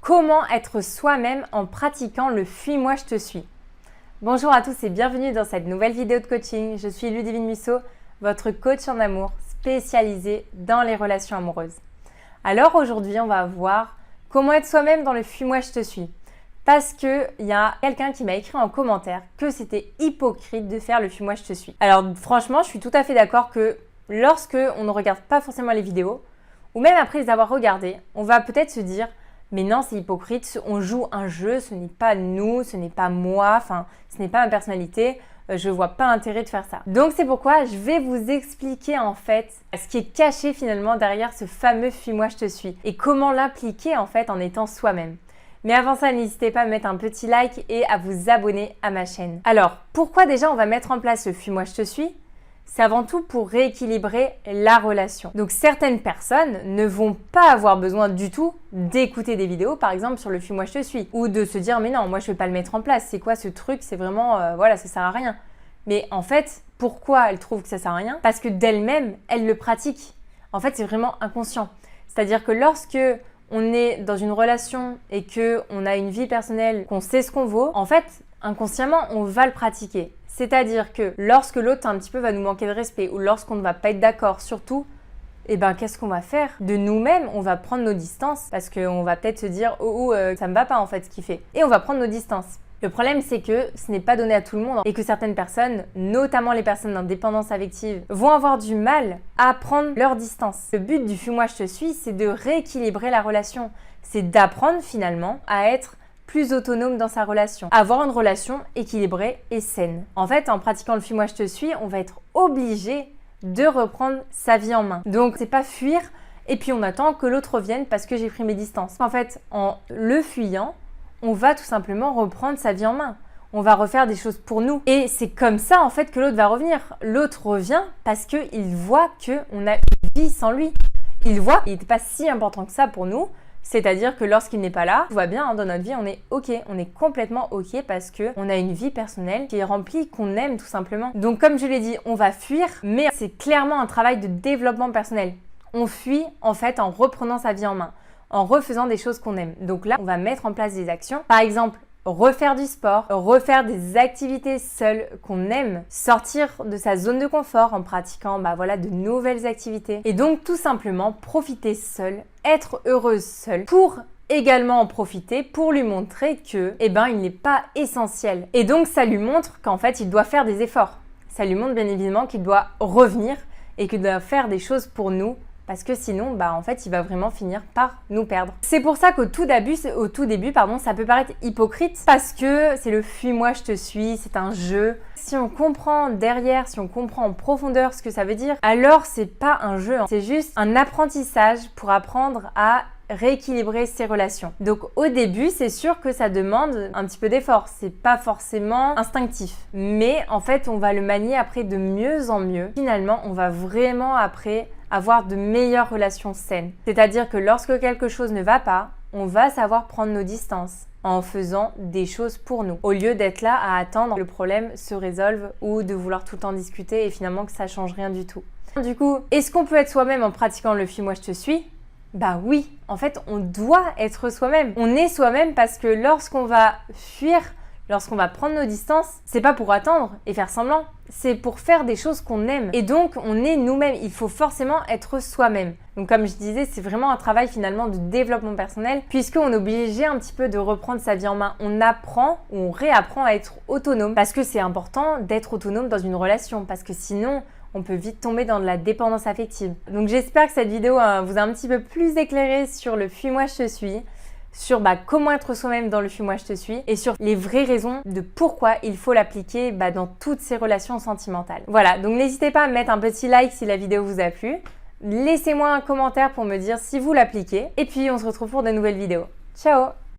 Comment être soi-même en pratiquant le Fuis-moi, je te suis. Bonjour à tous et bienvenue dans cette nouvelle vidéo de coaching. Je suis Ludivine Musso, votre coach en amour spécialisée dans les relations amoureuses. Alors aujourd'hui, on va voir comment être soi-même dans le Fuis-moi, je te suis. Parce qu'il y a quelqu'un qui m'a écrit en commentaire que c'était hypocrite de faire le Fuis-moi, je te suis. Alors franchement, je suis tout à fait d'accord que lorsque on ne regarde pas forcément les vidéos, ou même après les avoir regardées, on va peut-être se dire mais non, c'est hypocrite, on joue un jeu, ce n'est pas nous, ce n'est pas moi, enfin, ce n'est pas ma personnalité, je vois pas l'intérêt de faire ça. Donc c'est pourquoi je vais vous expliquer en fait ce qui est caché finalement derrière ce fameux Fuis-moi, je te suis et comment l'impliquer en fait en étant soi-même. Mais avant ça, n'hésitez pas à mettre un petit like et à vous abonner à ma chaîne. Alors, pourquoi déjà on va mettre en place le Fuis-moi, je te suis ? C'est avant tout pour rééquilibrer la relation. Donc certaines personnes ne vont pas avoir besoin du tout d'écouter des vidéos, par exemple sur le Fuis-moi, je te suis, ou de se dire mais non, moi je vais pas le mettre en place, c'est quoi ce truc, c'est vraiment, voilà, ça sert à rien. Mais en fait, pourquoi elles trouvent que ça sert à rien ? Parce que d'elles-mêmes, elles le pratiquent. En fait, c'est vraiment inconscient. C'est-à-dire que lorsque on est dans une relation et qu'on a une vie personnelle, qu'on sait ce qu'on vaut, en fait, inconsciemment, on va le pratiquer. C'est-à-dire que lorsque l'autre un petit peu va nous manquer de respect ou lorsqu'on ne va pas être d'accord, surtout, qu'est-ce qu'on va faire ? De nous-mêmes, on va prendre nos distances parce qu'on va peut-être se dire « Oh, ça me va pas en fait ce qu'il fait ». Et on va prendre nos distances. Le problème, c'est que ce n'est pas donné à tout le monde et que certaines personnes, notamment les personnes d'indépendance affective, vont avoir du mal à prendre leur distance. Le but du Fuis-moi, je te suis, c'est de rééquilibrer la relation. C'est d'apprendre finalement à être plus autonome dans sa relation, avoir une relation équilibrée et saine. En fait, en pratiquant le Fuis-moi, je te suis, on va être obligé de reprendre sa vie en main. Donc, c'est pas fuir et puis on attend que l'autre revienne parce que j'ai pris mes distances. En fait, en le fuyant, on va tout simplement reprendre sa vie en main. On va refaire des choses pour nous. Et c'est comme ça, en fait, que l'autre va revenir. L'autre revient parce qu'il voit qu'on a une vie sans lui. Il voit qu'il n'était pas si important que ça pour nous. C'est-à-dire que lorsqu'il n'est pas là, tout va bien dans notre vie, on est ok, on est complètement ok parce qu'on a une vie personnelle qui est remplie, qu'on aime tout simplement. Donc comme je l'ai dit, on va fuir, mais c'est clairement un travail de développement personnel. On fuit en fait en reprenant sa vie en main, en refaisant des choses qu'on aime. Donc là, on va mettre en place des actions. Par exemple, refaire du sport, refaire des activités seules qu'on aime, sortir de sa zone de confort en pratiquant de nouvelles activités. Et donc tout simplement profiter seule, être heureuse seule pour également en profiter pour lui montrer que il n'est pas essentiel. Et donc ça lui montre qu'en fait il doit faire des efforts. Ça lui montre bien évidemment qu'il doit revenir et qu'il doit faire des choses pour nous. Parce que sinon, en fait, il va vraiment finir par nous perdre. C'est pour ça qu'au tout début, ça peut paraître hypocrite parce que c'est le fuis-moi, je te suis, c'est un jeu. Si on comprend derrière, si on comprend en profondeur ce que ça veut dire, alors c'est pas un jeu, c'est juste un apprentissage pour apprendre à rééquilibrer ses relations. Donc au début, c'est sûr que ça demande un petit peu d'effort, c'est pas forcément instinctif. Mais en fait, on va le manier après de mieux en mieux. Finalement, on va vraiment après avoir de meilleures relations saines. C'est-à-dire que lorsque quelque chose ne va pas, on va savoir prendre nos distances en faisant des choses pour nous, au lieu d'être là à attendre que le problème se résolve ou de vouloir tout le temps discuter et finalement que ça change rien du tout. Du coup, est-ce qu'on peut être soi-même en pratiquant le Fuis-moi, je te suis ? Oui, en fait, on doit être soi-même. On est soi-même parce que lorsqu'on va fuir, lorsqu'on va prendre nos distances, c'est pas pour attendre et faire semblant, c'est pour faire des choses qu'on aime. Et donc, on est nous-mêmes. Il faut forcément être soi-même. Donc, comme je disais, c'est vraiment un travail finalement de développement personnel puisqu'on est obligé un petit peu de reprendre sa vie en main. On apprend ou on réapprend à être autonome parce que c'est important d'être autonome dans une relation parce que sinon, on peut vite tomber dans de la dépendance affective. Donc, j'espère que cette vidéo vous a un petit peu plus éclairé sur le Fuis-moi, je te suis, sur comment être soi-même dans le Fuis-moi, je te suis et sur les vraies raisons de pourquoi il faut l'appliquer dans toutes ces relations sentimentales. Voilà, donc n'hésitez pas à mettre un petit like si la vidéo vous a plu. Laissez-moi un commentaire pour me dire si vous l'appliquez et puis on se retrouve pour de nouvelles vidéos. Ciao!